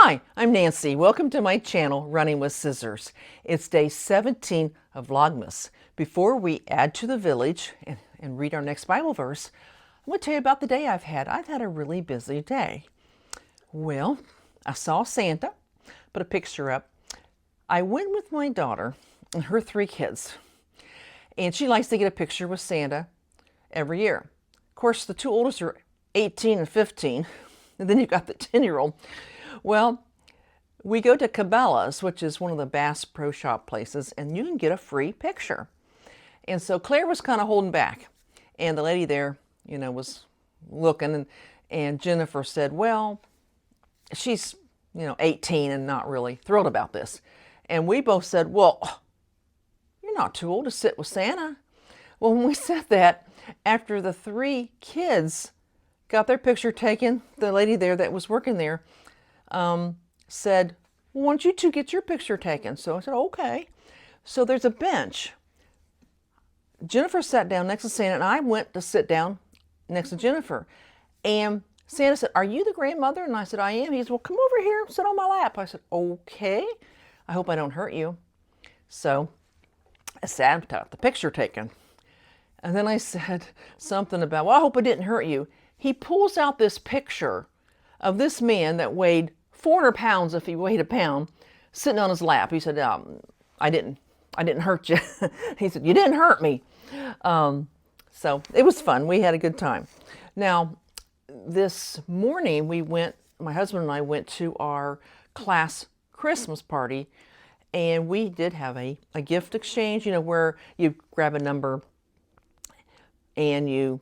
Hi, I'm Nancy. Welcome to my channel, Running with Scissors. It's day 17 of Vlogmas. Before we add to the village and read our next Bible verse, I'm going to tell you about the day I've had. I've had a really busy day. Well, I saw Santa, put a picture up. I went with my daughter and her 3 kids, and she likes to get a picture with Santa every year. Of course, the 2 oldest are 18 and 15, and then you've got the 10-year-old. Well, we go to Cabela's, which is one of the Bass Pro Shop places, and you can get a free picture. And so Claire was kind of holding back, and the lady there, was looking, and Jennifer said, well, she's, 18 and not really thrilled about this. And we both said, well, you're not too old to sit with Santa. Well, when we said that, after the 3 kids got their picture taken, the lady there that was working there said, well, why don't you 2 get your picture taken? So I said, okay. So there's a bench. Jennifer sat down next to Santa, and I went to sit down next to Jennifer. And Santa said, are you the grandmother? And I said, I am. He said, well, come over here and sit on my lap. I said, okay. I hope I don't hurt you. So I sat and got the picture taken. And then I said something about, well, I hope I didn't hurt you. He pulls out this picture of this man that weighed 400 pounds if he weighed a pound, sitting on his lap. He said, I didn't hurt you. He said, you didn't hurt me. So it was fun. We had a good time. Now, this morning my husband and I went to our class Christmas party, and we did have a gift exchange, where you grab a number and you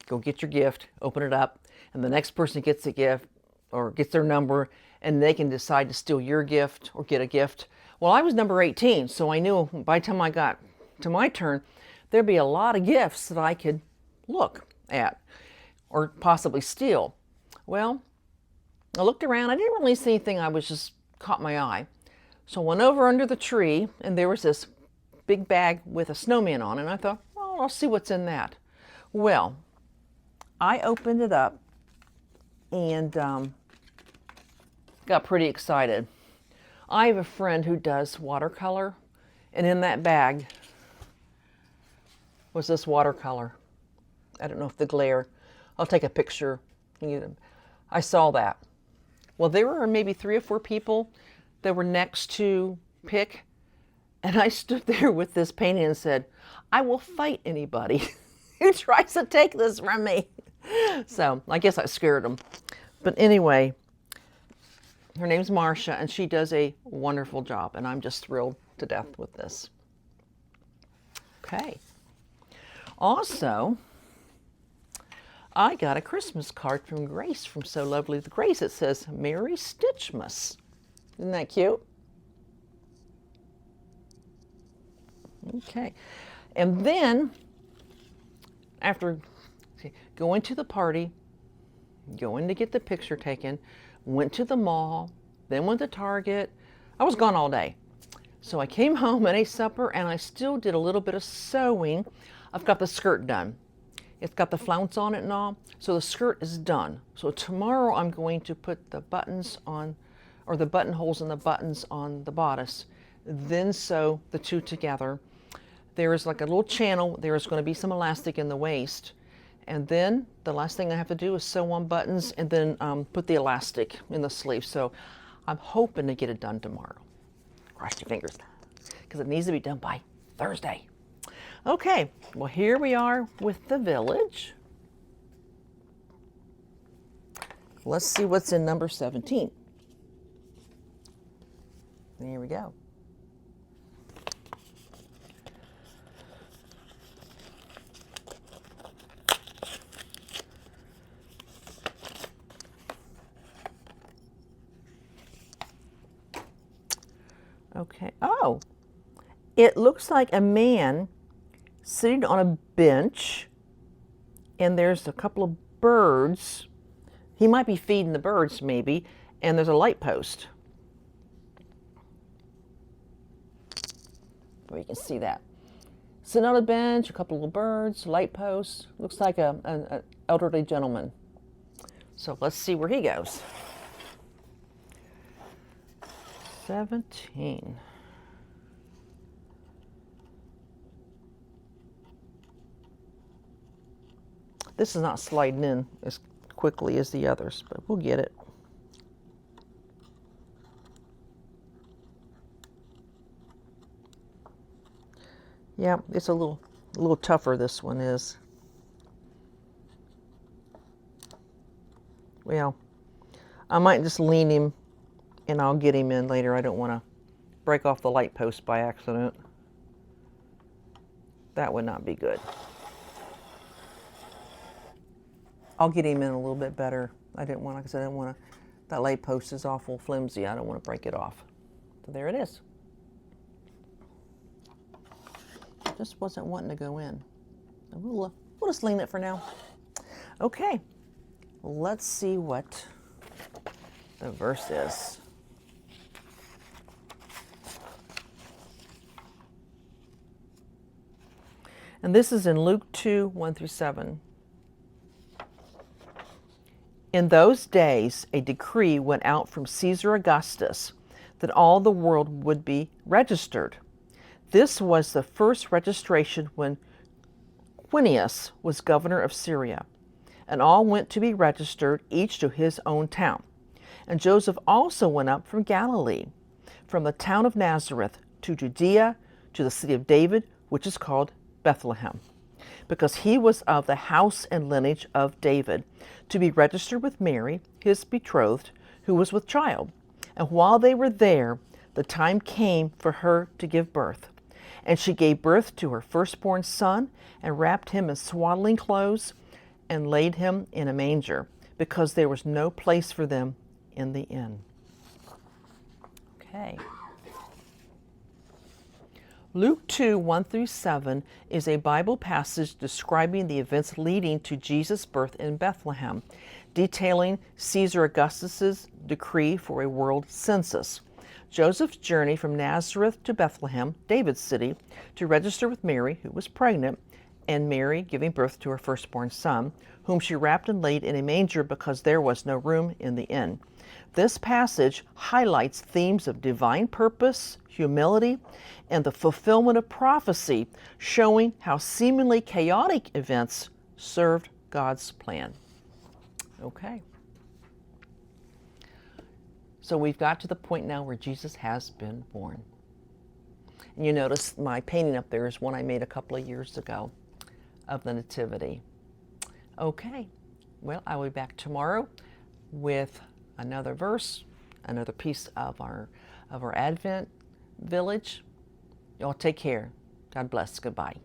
go get your gift, open it up, and the next person gets a gift or gets their number, and they can decide to steal your gift or get a gift. Well, I was number 18, so I knew by the time I got to my turn, there'd be a lot of gifts that I could look at or possibly steal. Well, I looked around. I didn't really see anything. I was just caught my eye. So I went over under the tree, and there was this big bag with a snowman on it, and I thought, well, I'll see what's in that. Well, I opened it up and got pretty excited. I have a friend who does watercolor, and in that bag was this watercolor. I don't know if the glare, I'll take a picture. I saw that. Well, there were maybe 3 or 4 people that were next to pick, and I stood there with this painting and said, I will fight anybody who tries to take this from me. So I guess I scared them. But anyway, her name's Marcia, and she does a wonderful job, and I'm just thrilled to death with this. Okay. Also, I got a Christmas card from Grace, from So Lovely with Grace. It says, Merry Stitchmas. Isn't that cute? Okay. And then, after going to the party, going to get the picture taken, went to the mall, then went to Target. I was gone all day. So I came home and ate supper, and I still did a little bit of sewing. I've got the skirt done. It's got the flounce on it and all, so the skirt is done. So tomorrow I'm going to put the buttons on, or the buttonholes and the buttons on the bodice, then sew the 2 together. There is like a little channel. There is going to be some elastic in the waist. And then the last thing I have to do is sew on buttons and then put the elastic in the sleeve. So I'm hoping to get it done tomorrow. Cross your fingers, because it needs to be done by Thursday. Okay, well, here we are with the village. Let's see what's in number 17. Here we go. Okay. Oh, it looks like a man sitting on a bench, and there's a couple of birds. He might be feeding the birds, maybe, and there's a light post. Where you can see that. Sitting on a bench, a couple of birds, light posts. Looks like an elderly gentleman. So let's see where he goes. 17. This is not sliding in as quickly as the others, but we'll get it. Yeah, it's a little tougher, this one is. Well, I might just lean him and I'll get him in later. I don't want to break off the light post by accident. That would not be good. I'll get him in a little bit better. I didn't want to, because I didn't want to, that light post is awful flimsy. I don't want to break it off. So there it is. Just wasn't wanting to go in. We'll just lean it for now. Okay, let's see what the verse is. And this is in Luke 2, 1 through 7. In those days, a decree went out from Caesar Augustus that all the world would be registered. This was the first registration when Quirinius was governor of Syria, and all went to be registered, each to his own town. And Joseph also went up from Galilee, from the town of Nazareth to Judea, to the city of David, which is called Bethlehem, because he was of the house and lineage of David, to be registered with Mary, his betrothed, who was with child. And while they were there, the time came for her to give birth. And she gave birth to her firstborn son, and wrapped him in swaddling clothes, and laid him in a manger, because there was no place for them in the inn. Okay. Luke 2, 1 through 7 is a Bible passage describing the events leading to Jesus' birth in Bethlehem, detailing Caesar Augustus' decree for a world census, Joseph's journey from Nazareth to Bethlehem, David's city, to register with Mary, who was pregnant, and Mary giving birth to her firstborn son, whom she wrapped and laid in a manger because there was no room in the inn. This passage highlights themes of divine purpose, humility, and the fulfillment of prophecy, showing how seemingly chaotic events served God's plan. Okay. So we've got to the point now where Jesus has been born. And you notice my painting up there is one I made a couple of years ago of the Nativity. Okay, well, I will be back tomorrow with another verse, another piece of our Advent village. Y'all take care. God bless. Goodbye.